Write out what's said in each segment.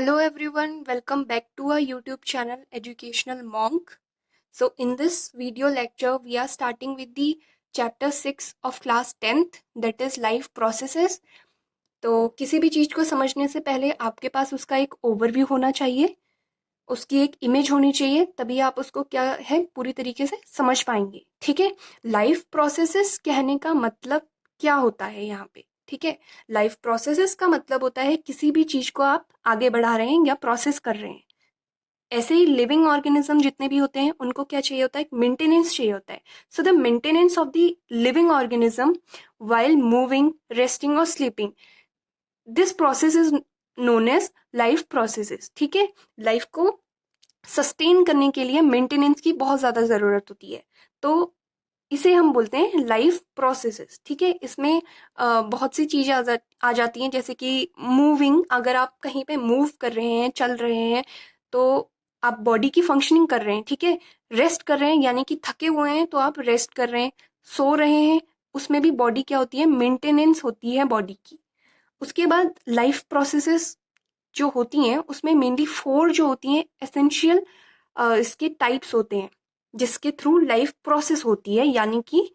Hello everyone, welcome back to our YouTube channel Educational Monk. So in this video lecture we are starting with the chapter 6 of class 10th, that is life processes. तो किसी भी चीज़ को समझने से पहले आपके पास उसका एक ओवरव्यू होना चाहिए, उसकी एक इमेज होनी चाहिए, तभी आप उसको क्या है पूरी तरीके से समझ पाएंगे। ठीक है, लाइफ प्रोसेसेस कहने का मतलब क्या होता है यहाँ पे। ठीक है, लाइफ प्रोसेसेस का मतलब होता है किसी भी चीज को आप आगे बढ़ा रहे हैं या प्रोसेस कर रहे हैं। ऐसे ही लिविंग ऑर्गेनिज्म जितने भी होते हैं उनको क्या चाहिए होता है, मेंटेनेंस चाहिए होता है। So the maintenance of the living organism while moving, resting और sleeping, this process is known as life processes. ठीक है, लाइफ को सस्टेन करने के लिए मेंटेनेंस की बहुत ज्यादा जरूरत होती है, तो इसे हम बोलते हैं लाइफ प्रोसेसेस। ठीक है, इसमें बहुत सी चीजें आ जाती हैं, जैसे कि मूविंग, अगर आप कहीं पे मूव कर रहे हैं, चल रहे हैं, तो आप बॉडी की फंक्शनिंग कर रहे हैं। ठीक है, रेस्ट कर रहे हैं यानी कि थके हुए हैं तो आप रेस्ट कर रहे हैं, सो रहे हैं, उसमें भी बॉडी क्या होती है, मेंटेनेंस होती है बॉडी की। उसके बाद लाइफ प्रोसेसेस जो होती हैं उसमें मेनली 4 जो होती हैं एसेंशियल इसके टाइप्स होते हैं, जिसके थ्रू लाइफ प्रोसेस होती है, यानी कि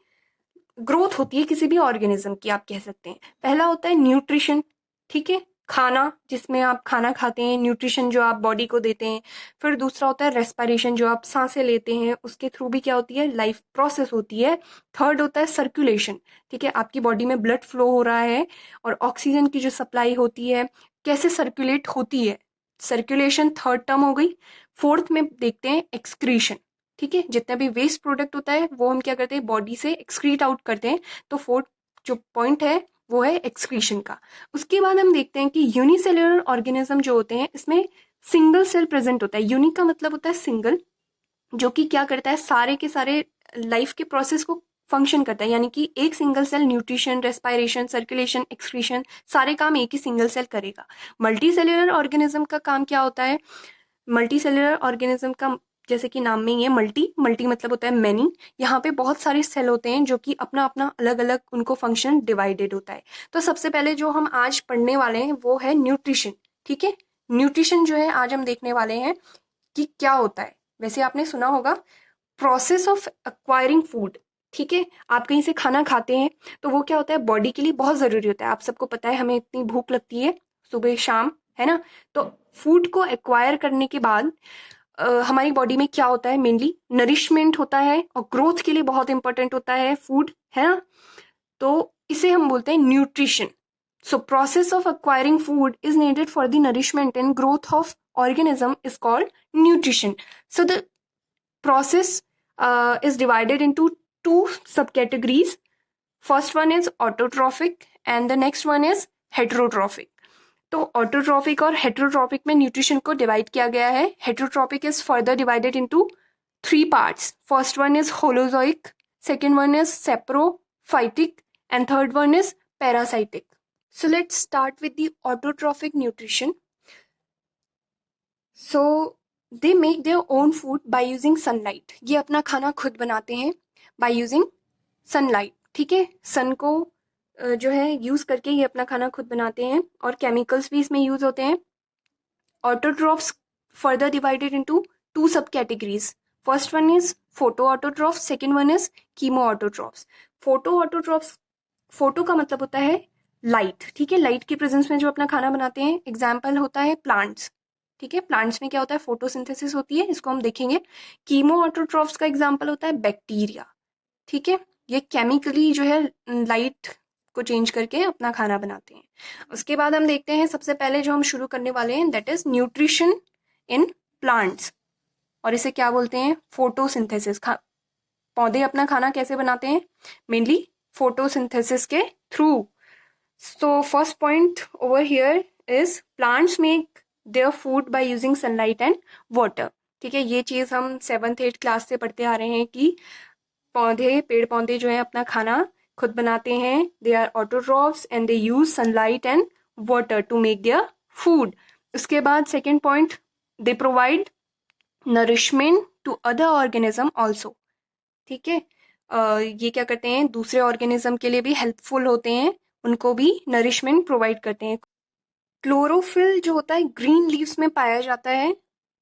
ग्रोथ होती है किसी भी ऑर्गेनिज्म की, आप कह सकते हैं। पहला होता है न्यूट्रिशन। ठीक है, खाना, जिसमें आप खाना खाते हैं, न्यूट्रिशन जो आप बॉडी को देते हैं। फिर दूसरा होता है रेस्पिरेशन, जो आप सांसें लेते हैं, उसके थ्रू भी क्या होती है, लाइफ प्रोसेस होती है। थर्ड होता है सर्कुलेशन। ठीक है, आपकी बॉडी में ब्लड फ्लो हो रहा है और ऑक्सीजन की जो सप्लाई होती है कैसे सर्कुलेट होती है, सर्कुलेशन थर्ड टर्म हो गई। फोर्थ में देखते हैं एक्सक्रीशन। ठीक है, जितना भी वेस्ट प्रोडक्ट होता है वो हम क्या करते हैं, बॉडी से एक्सक्रीट आउट करते हैं। तो फोर्थ जो पॉइंट है वो है एक्सक्रीशन का। उसके बाद हम देखते हैं कि यूनिसेल्युलर ऑर्गेनिज्म जो होते हैं इसमें सिंगल सेल प्रेजेंट होता है। यूनिक का मतलब होता है सिंगल, जो कि क्या करता है, सारे के सारे लाइफ के प्रोसेस को फंक्शन करता है, यानी कि एक single cell nutrition, respiration, circulation, excretion, सारे काम एक ही सिंगल सेल करेगा। मल्टी सेल्युलर ऑर्गेनिज्म का काम क्या होता है, मल्टी सेल्युलर ऑर्गेनिज्म का जैसे कि नाम में ही है मल्टी, मल्टी मतलब होता है मैनी। यहाँ पे बहुत सारे सेल होते हैं जो कि अपना अपना अलग अलग उनको फंक्शन डिवाइडेड होता है। तो सबसे पहले जो हम आज पढ़ने वाले हैं वो है न्यूट्रिशन। ठीक है, न्यूट्रिशन जो है आज हम देखने वाले हैं कि क्या होता है। वैसे आपने सुना होगा प्रोसेस ऑफ एक्वायरिंग फूड। ठीक है, आप कहीं से खाना खाते हैं तो वो क्या होता है, बॉडी के लिए बहुत जरूरी होता है। आप सबको पता है, हमें इतनी भूख लगती है सुबह शाम, है ना। तो फूड को एक्वायर करने के बाद हमारी बॉडी में क्या होता है, मेनली नरिशमेंट होता है और ग्रोथ के लिए बहुत इंपॉर्टेंट होता है फूड, है ना। तो इसे हम बोलते हैं nutrition. So process of acquiring food is needed for the nourishment and growth of organism is called nutrition. So the process is divided into 2 subcategories. First one is autotrophic and the next one is heterotrophic. तो autotrophic और heterotrophic में nutrition को divide किया गया है। Heterotrophic is further divided into 3 parts. First one is holozoic, second one is saprophytic and third one is parasitic. So let's start with the autotrophic nutrition. So they make their own food by using sunlight. ये अपना खाना खुद बनाते हैं by using sunlight. ठीक है, सन को जो है यूज करके ये अपना खाना खुद बनाते हैं और केमिकल्स भी इसमें यूज होते हैं। ऑटोट्रॉफ्स फर्दर डिवाइडेड इनटू 2 सब categories. First one is photo autotrophs, second one is chemo autotrophs. Photo autotrophs, photo का मतलब होता है लाइट। ठीक है, लाइट के प्रेजेंस में जो अपना खाना बनाते हैं। एग्जाम्पल होता है प्लांट्स। ठीक है, प्लांट्स में क्या होता है, फोटोसिंथेसिस होती है, इसको हम देखेंगे। कीमो ऑटोट्रॉफ्स का एग्जाम्पल होता है बैक्टीरिया। ठीक है, ये केमिकली जो है लाइट को चेंज करके अपना खाना बनाते हैं। उसके बाद हम देखते हैं, सबसे पहले जो हम शुरू करने वाले हैं that is nutrition in plants, और इसे क्या बोलते हैं, फोटोसिंथेसिस। पौधे अपना खाना कैसे बनाते हैं, मेनली फोटोसिंथेसिस के through. So first point over here is plants make their food by using sunlight and water. ठीक है, ये चीज हम 7th 8th क्लास से पढ़ते आ रहे हैं कि पौधे, पेड़ पौधे जो है अपना खाना खुद बनाते हैं। They are autotrophs and they use sunlight and water to make their food. उसके बाद second point, they provide nourishment to other organism also. ठीक है, ये क्या करते हैं, दूसरे ऑर्गेनिज्म के लिए भी हेल्पफुल होते हैं, उनको भी नरिशमेंट प्रोवाइड करते हैं। क्लोरोफिल जो होता है ग्रीन लीव्स में पाया जाता है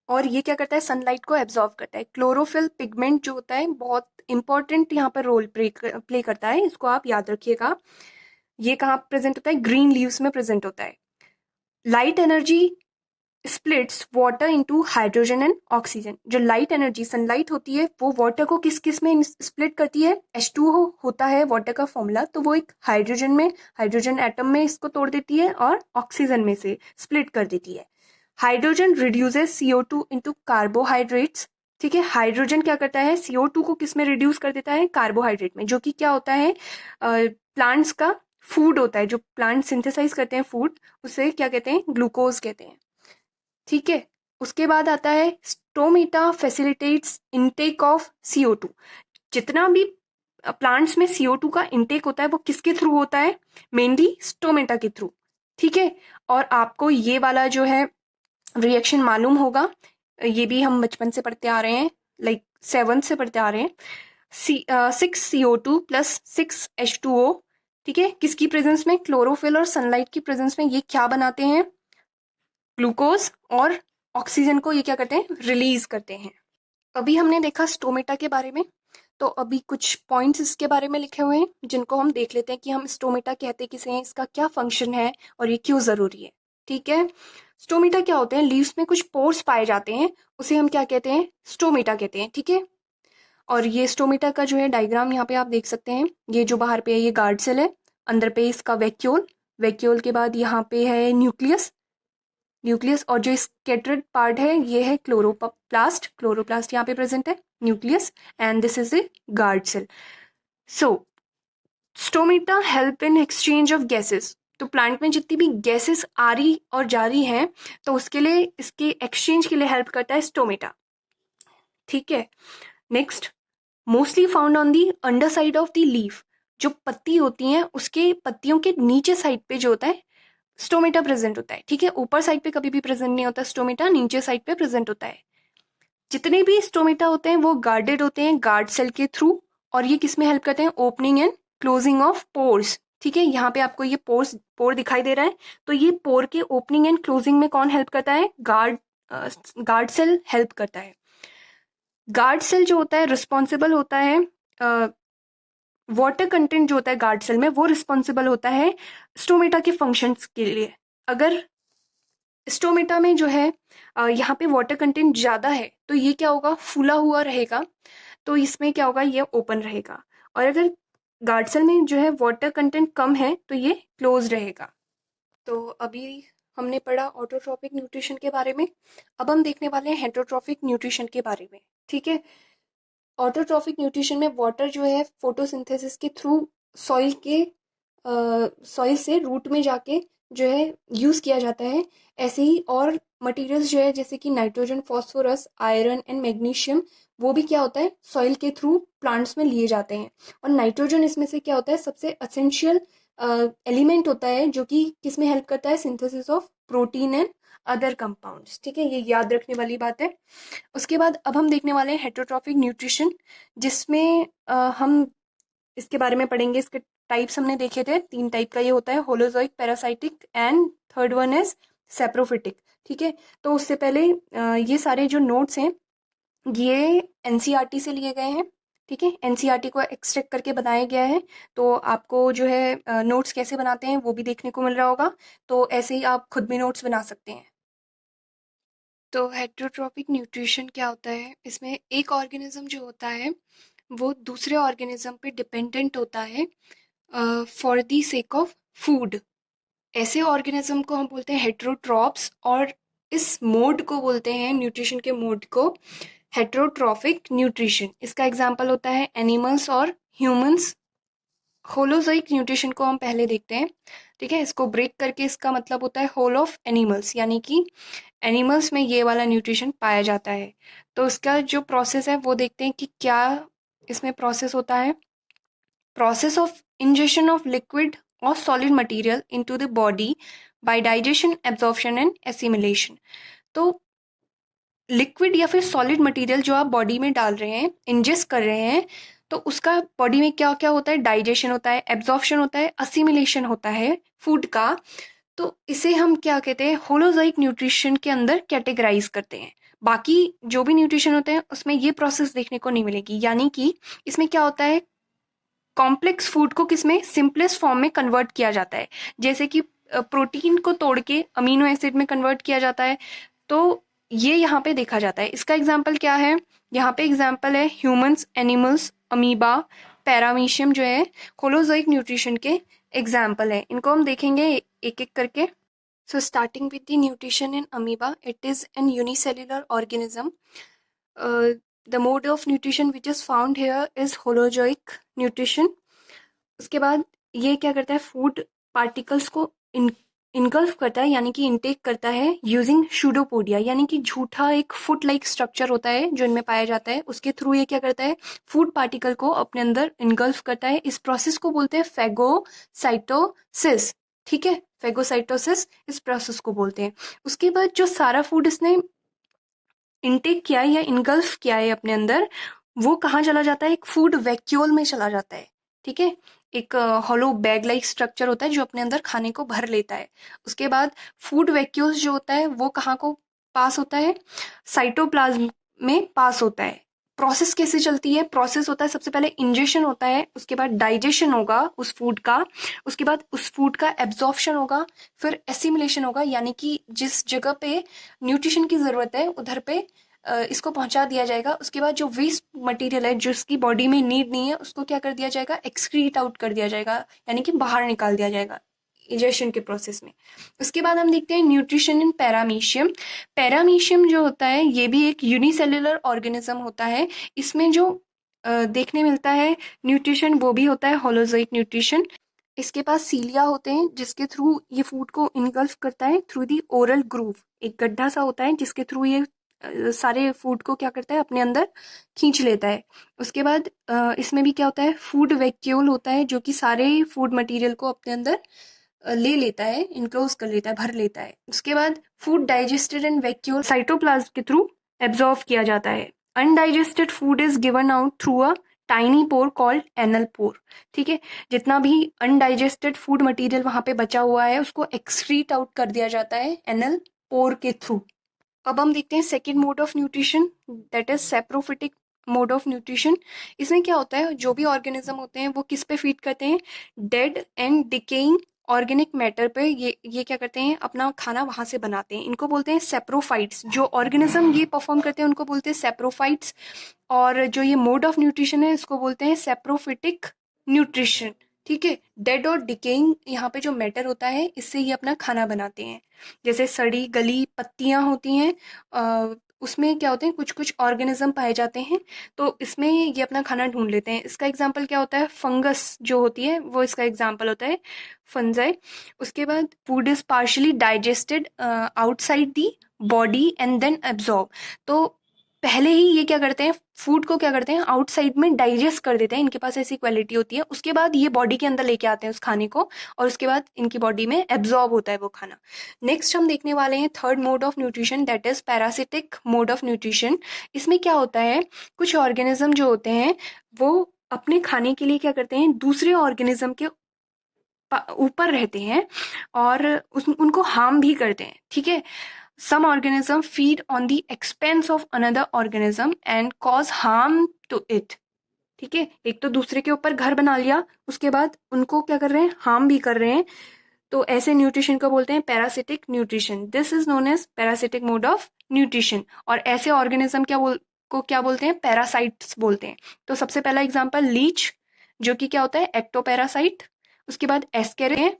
और ये क्या करता है, सनलाइट को एब्जॉर्ब करता है। क्लोरोफिल पिगमेंट जो होता है बहुत इंपॉर्टेंट यहाँ पर रोल प्ले करता है, इसको आप याद रखिएगा। ये कहाँ प्रेजेंट होता है, ग्रीन लीव्स में प्रेजेंट होता है। Light energy splits water into hydrogen and oxygen. जो लाइट एनर्जी सनलाइट होती है वो वाटर को किस किस में स्प्लिट करती है, H2O होता है वाटर का फॉर्मूला, तो वो एक हाइड्रोजन में, हाइड्रोजन एटम में इसको तोड़ देती है और ऑक्सीजन में से स्प्लिट कर देती है। Hydrogen reduces CO2 into carbohydrates. ठीक है, हाइड्रोजन क्या करता है, CO2 को किस में रिड्यूस कर देता है, कार्बोहाइड्रेट में, जो कि क्या होता है, प्लांट्स का फूड होता है। जो प्लांट सिंथेसाइज करते हैं फूड, उसे क्या कहते हैं, ग्लूकोज कहते हैं। ठीक है, उसके बाद आता है stomata facilitates intake of CO2। जितना भी प्लांट्स में CO2 का इनटेक होता है वो किसके थ्रू होता है, मेनली स्टोमेटा के थ्रू। ठीक है, और आपको ये वाला जो है रिएक्शन मालूम होगा, ये भी हम बचपन से पढ़ते आ रहे हैं, लाइक 7th से पढ़ते आ रहे हैं। 6CO2 plus 6H2O। ठीक है, किसकी प्रेजेंस में, क्लोरोफिल और सनलाइट की प्रेजेंस में ये क्या बनाते हैं, ग्लूकोज और ऑक्सीजन को ये क्या करते हैं, रिलीज करते हैं। अभी हमने देखा स्टोमेटा के बारे में, तो अभी कुछ पॉइंट्स इसके बारे में लिखे हुए हैं जिनको हम देख लेते हैं कि हम स्टोमेटा कहते किसे हैं, इसका क्या फंक्शन है और ये क्यों जरूरी है। ठीक है, स्टोमेटा क्या होते हैं, लीव्स में कुछ पोर्स पाए जाते हैं, उसे हम क्या कहते हैं, स्टोमेटा कहते हैं। ठीक है, और ये स्टोमेटा का जो है डायग्राम यहाँ पे आप देख सकते हैं। ये जो बाहर पे है ये गार्ड सेल है, अंदर पे इसका वैक्यूल, वैक्यूल के बाद यहाँ पे है न्यूक्लियस, न्यूक्लियस, और जो स्कैटर्ड पार्ट है ये है क्लोरोप्लास्ट, क्लोरोप्लास्ट यहाँ पे प्रेजेंट है, nucleus, and this is a guard cell. So stomata help in exchange of gases. तो प्लांट में जितनी भी गैसेस आ रही और जा रही हैं, तो उसके लिए, इसके एक्सचेंज के लिए हेल्प करता है स्टोमेटा। ठीक है, next, mostly found on the under side of the leaf. जो पत्ती होती हैं उसके पत्तियों के नीचे साइड पे जो होता है स्टोमेटा प्रेजेंट होता है। ठीक है, ऊपर साइड पे कभी भी प्रेजेंट नहीं होता स्टोमेटा, नीचे साइड पे प्रेजेंट होता है। जितने भी स्टोमेटा होते हैं वो गार्डेड होते हैं गार्ड सेल के थ्रू, और ये किस में हेल्प करते हैं, opening and closing of pores. ठीक है, यहाँ पे आपको ये पोर दिखाई दे रहा है, तो ये पोर के ओपनिंग एंड क्लोजिंग में कौन हेल्प करता है, गार्ड सेल हेल्प करता है। गार्ड सेल जो होता है रिस्पॉन्सिबल होता है, वाटर कंटेंट जो होता है गार्ड सेल में वो रिस्पॉन्सिबल होता है स्टोमेटा के फंक्शंस के लिए। अगर स्टोमेटा में जो है यहाँ पे वाटर कंटेंट ज़्यादा है तो ये क्या होगा, फूला हुआ रहेगा, तो इसमें क्या होगा, ये ओपन रहेगा। और अगर गार्ड सेल में जो है वाटर कंटेंट कम है तो ये क्लोज रहेगा। तो अभी हमने पढ़ा ऑटोट्रॉपिक न्यूट्रिशन के बारे में, अब हम देखने वाले हैं हेटरोट्रॉपिक न्यूट्रिशन के बारे में। ठीक है, ऑटोट्रॉपिक न्यूट्रिशन में वाटर जो है फोटोसिंथेसिस के थ्रू सॉइल के सॉइल से रूट में जाके जो है यूज़ किया जाता है। ऐसे ही और मटेरियल्स जो है जैसे कि nitrogen, phosphorus, iron and magnesium, वो भी क्या होता है सॉइल के थ्रू प्लांट्स में लिए जाते हैं। और नाइट्रोजन इसमें से क्या होता है, सबसे असेंशियल एलिमेंट होता है जो कि किस में हेल्प करता है, synthesis of protein and other compounds. ठीक है, ये याद रखने वाली बात है। उसके बाद अब हम देखने वाले हैं हेटरोट्रॉफिक न्यूट्रिशन, जिसमें हम इसके बारे में पढ़ेंगे। इसके टाइप्स हमने देखे थे, 3 टाइप का ये होता है, holozoic, parasitic and third one is saprophytic. ठीक है, तो उससे पहले ये सारे जो नोट्स हैं ये एनसीईआरटी से लिए गए हैं। ठीक है, एनसीईआरटी को एक्सट्रैक्ट करके बनाया गया है, तो आपको जो है नोट्स कैसे बनाते हैं वो भी देखने को मिल रहा होगा, तो ऐसे ही आप खुद भी नोट्स बना सकते हैं। तो हेटरोट्रॉपिक न्यूट्रिशन क्या होता है, इसमें एक ऑर्गेनिज्म जो होता है वो दूसरे ऑर्गेनिज्म पे डिपेंडेंट होता है for the sake of food. ऐसे ऑर्गेनिज्म को हम बोलते हैं हेटरोट्रॉप्स, और इस मोड को बोलते हैं, न्यूट्रिशन के मोड को, हेटरोट्रॉफिक न्यूट्रिशन। इसका एग्जांपल होता है एनिमल्स और ह्यूमंस। होलोजोइक न्यूट्रिशन को हम पहले देखते हैं। ठीक है, इसको ब्रेक करके इसका मतलब होता है होल ऑफ एनिमल्स, यानी कि एनिमल्स में ये वाला न्यूट्रिशन पाया जाता है। तो इसका जो प्रोसेस है वो देखते हैं कि क्या इसमें प्रोसेस होता है। Process of ingestion of liquid और solid material into the body by digestion, absorption and assimilation. तो लिक्विड या फिर सॉलिड मटेरियल जो आप बॉडी में डाल रहे हैं, इंजेस्ट कर रहे हैं, तो उसका बॉडी में क्या क्या होता है, डाइजेशन होता है, एब्जॉर्प्शन होता है, असिमिलेशन होता है फूड का। तो इसे हम क्या कहते हैं, होलोजोइक न्यूट्रिशन के अंदर कैटेगराइज करते हैं। बाकी जो भी न्यूट्रिशन होते हैं उसमें ये प्रोसेस देखने को नहीं मिलेगी, यानी कि इसमें क्या होता है, कॉम्प्लेक्स फूड को किसमें, सिंपलेस्ट फॉर्म में कन्वर्ट किया जाता है। जैसे कि प्रोटीन को तोड़ के अमीनो एसिड में कन्वर्ट किया जाता है, तो ये यहाँ पे देखा जाता है। इसका एग्जाम्पल क्या है, यहाँ पे एग्जाम्पल है ह्यूमंस, एनिमल्स, अमीबा, पैरामीशियम जो है होलोजोइक न्यूट्रिशन के एग्जाम्पल है। इनको हम देखेंगे एक एक करके। So starting with the nutrition in amoeba, it is an unicellular organism. The mode of nutrition which is found here is holozoic nutrition. उसके बाद ये क्या करता है, फूड पार्टिकल्स को इनगल्फ करता है, यानी कि इनटेक करता है यूजिंग सूडोपोडिया, यानी कि झूठा एक फुट लाइक स्ट्रक्चर होता है जो इनमें पाया जाता है। उसके थ्रू ये क्या करता है, फूड पार्टिकल को अपने अंदर इनगल्फ करता है। इस प्रोसेस को बोलते हैं फेगोसाइटोसिस। ठीक है, फेगोसाइटोसिस इस प्रोसेस को बोलते हैं। उसके बाद जो सारा फूड इसने इनटेक किया है या इनगल्फ किया है अपने अंदर, वो कहाँ चला जाता है, एक फूड वैक्यूल में चला जाता है। ठीक है, एक हॉलो बैग लाइक स्ट्रक्चर होता है जो अपने अंदर खाने को भर लेता है। उसके बाद फूड वैक्यूल्स जो होता है वो कहाँ को पास होता है, साइटोप्लाज्म में पास होता है। प्रोसेस कैसे चलती है, प्रोसेस होता है सबसे पहले इंजेशन होता है, उसके बाद डाइजेशन होगा उस फूड का, उसके बाद उस फूड का एब्जॉर्प्शन होगा, फिर एसिमिलेशन होगा, यानी कि जिस जगह पे न्यूट्रिशन की जरूरत है उधर पे इसको पहुंचा दिया जाएगा। उसके बाद जो वेस्ट मटेरियल है जिसकी बॉडी में नीड नहीं है उसको क्या कर दिया जाएगा, एक्सक्रीट आउट कर दिया जाएगा, यानी कि बाहर निकाल दिया जाएगा इजेशन के प्रोसेस में। उसके बाद हम देखते हैं न्यूट्रिशन इन पैरामीशियम। पैरामीशियम जो होता है ये भी एक यूनिसेल्युलर ऑर्गेनिज्म होता है। इसमें जो देखने मिलता है न्यूट्रिशन वो भी होता है होलोजोइक न्यूट्रिशन। इसके पास सीलिया होते हैं जिसके थ्रू ये फूड को इनगल्फ करता है थ्रू दी ओरल ग्रूव। एक गड्ढा सा होता है जिसके थ्रू ये सारे फूड को क्या करता है, अपने अंदर खींच लेता है। उसके बाद इसमें भी क्या होता है, फूड वैक्यूल होता है जो कि सारे फूड मटेरियल को अपने अंदर ले लेता है, इनक्लोज कर लेता है, भर लेता है। उसके बाद food digested and vacuole cytoplasm के थ्रू एब्जॉर्व किया जाता है। Undigested food is given out through a tiny pore called anal pore. ठीक है, जितना भी अनडाइजेस्टेड फूड मटेरियल वहां पे बचा हुआ है उसको एक्सक्रीट आउट कर दिया जाता है एनल पोर के थ्रू। अब हम देखते हैं second mode of nutrition, that is saprophytic mode of nutrition. इसमें क्या होता है, जो भी ऑर्गेनिज्म होते हैं वो किस पे फीड करते हैं, dead and decaying organic matter पे। ये क्या करते हैं, अपना खाना वहां से बनाते हैं। इनको बोलते हैं सेप्रोफाइट्स। जो ऑर्गेनिज्म ये परफॉर्म करते हैं उनको बोलते हैं सेप्रोफाइट्स, और जो ये मोड ऑफ न्यूट्रिशन है इसको बोलते हैं सेप्रोफिटिक न्यूट्रिशन। ठीक है, डेड और डिकेइंग यहाँ पे जो मैटर होता है इससे ये अपना खाना बनाते हैं। जैसे सड़ी गली पत्तियां होती हैं, उसमें क्या होते हैं, कुछ कुछ ऑर्गेनिज्म पाए जाते हैं, तो इसमें ये अपना खाना ढूंढ लेते हैं। इसका एग्जाम्पल क्या होता है, फंगस जो होती है वो इसका एग्जाम्पल होता है, फंजाई। उसके बाद food is partially digested outside the body and then absorb. तो पहले ही ये क्या करते हैं, फूड को क्या करते हैं, आउटसाइड में डाइजेस्ट कर देते हैं, इनके पास ऐसी क्वालिटी होती है। उसके बाद ये बॉडी के अंदर लेके आते हैं उस खाने को, और उसके बाद इनकी बॉडी में एब्जॉर्ब होता है वो खाना। नेक्स्ट हम देखने वाले हैं third mode of nutrition, that is parasitic mode of nutrition. इसमें क्या होता है, कुछ ऑर्गेनिज्म जो होते हैं वो अपने खाने के लिए क्या करते हैं, दूसरे ऑर्गेनिज्म के ऊपर रहते हैं और उनको हार्म भी करते हैं। ठीक है, some organism feed on the expense of another organism and cause harm to it। ठीक है, एक तो दूसरे के ऊपर घर बना लिया, उसके बाद उनको क्या कर रहे हैं, हार्म भी कर रहे हैं। तो ऐसे न्यूट्रिशन को बोलते हैं parasitic nutrition. This is known as parasitic mode of nutrition. और ऐसे ऑर्गेनिज्म क्या बोलते हैं, पैरासाइट्स बोलते हैं। तो सबसे पहला एग्जाम्पल लीच, जो कि क्या होता है, एक्टोपैरासाइट। उसके बाद एस्केरे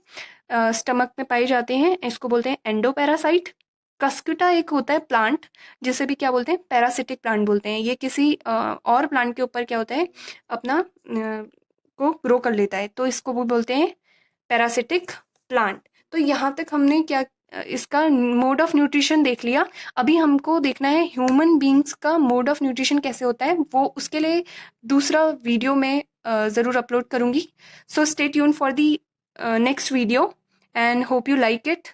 स्टमक में पाए जाते हैं, इसको बोलते हैं एंडोपैरासाइट। कस्कुटा एक होता है प्लांट, जिसे भी क्या बोलते हैं, पैरासिटिक प्लांट बोलते हैं। ये किसी और प्लांट के ऊपर क्या होता है, अपना को ग्रो कर लेता है, तो इसको वो बोलते हैं पैरासिटिक प्लांट। तो यहाँ तक हमने क्या इसका मोड ऑफ न्यूट्रिशन देख लिया। अभी हमको देखना है ह्यूमन बींग्स का मोड ऑफ न्यूट्रिशन कैसे होता है, वो उसके लिए दूसरा वीडियो में ज़रूर अपलोड करूँगी। So stay tune for the next video and hope you like it.